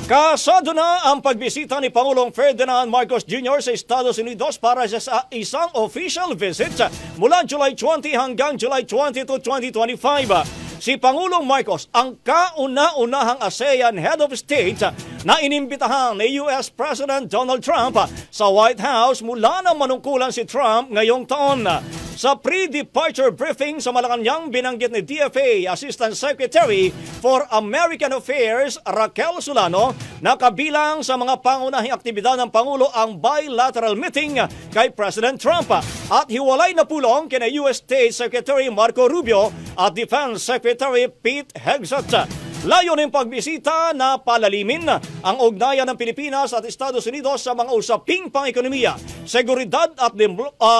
Kasado na ang pagbisita ni Pangulong Ferdinand Marcos Jr. sa Estados Unidos para sa isang official visit mula July 20 hanggang July 22, 2025. Si Pangulong Marcos ang kauna-unahang ASEAN Head of State na inimbitahan ni US President Donald Trump sa White House mula nang manungkulan si Trump ngayong taon. Sa pre-departure briefing sa Malacanang, binanggit ni DFA Assistant Secretary for American Affairs Raquel Solano na kabilang sa mga pangunahing aktibidad ng Pangulo ang bilateral meeting kay President Trump at hiwalay na pulong kina US State Secretary Marco Rubio at Defense Secretary Pete Hegseth. Layunin pagbisita na palalimin ang ugnayan ng Pilipinas at Estados Unidos sa mga usaping pang-ekonomiya, seguridad at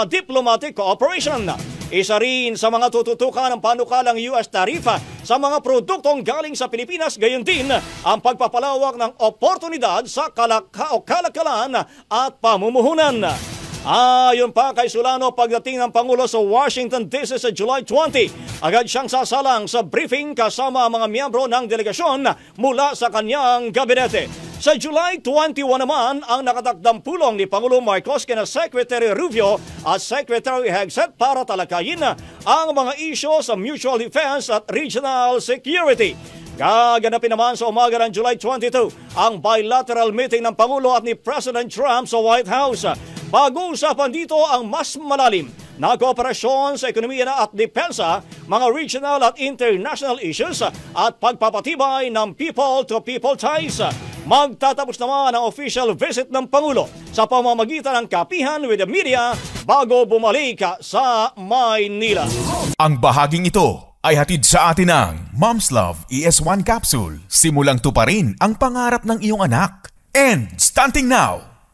diplomatic cooperation. Isa rin sa mga tututukan ng panukalang US tarifa sa mga produktong galing sa Pilipinas, gayon din ang pagpapalawak ng oportunidad sa kalakalan at pamumuhunan. Ayon pa kay Solano, pagdating ng Pangulo sa Washington DC sa July 20, agad siyang sasalang sa briefing kasama ang mga miyembro ng delegasyon mula sa kanyang gabinete. Sa July 21 naman ang nakatakdang pulong ni Pangulong Marcos kina Secretary Rubio at Secretary Hegseth para talakayin ang mga isyu sa mutual defense at regional security. Gaganapin naman sa umaga ng July 22 ang bilateral meeting ng Pangulo at ni President Trump sa White House. Pag-uusapan dito ang mas malalim na kooperasyon sa ekonomiya at depensa, mga regional at international issues at pagpapatibay ng people-to-people ties. Magtatapos naman ang official visit ng Pangulo sa pamamagitan ng kapihan with the media bago bumalik sa Maynila. Ang bahaging ito ay hatid sa atin ng Mom's Love ES1 Capsule. Simulang tuparin ang pangarap ng iyong anak. And stunting now!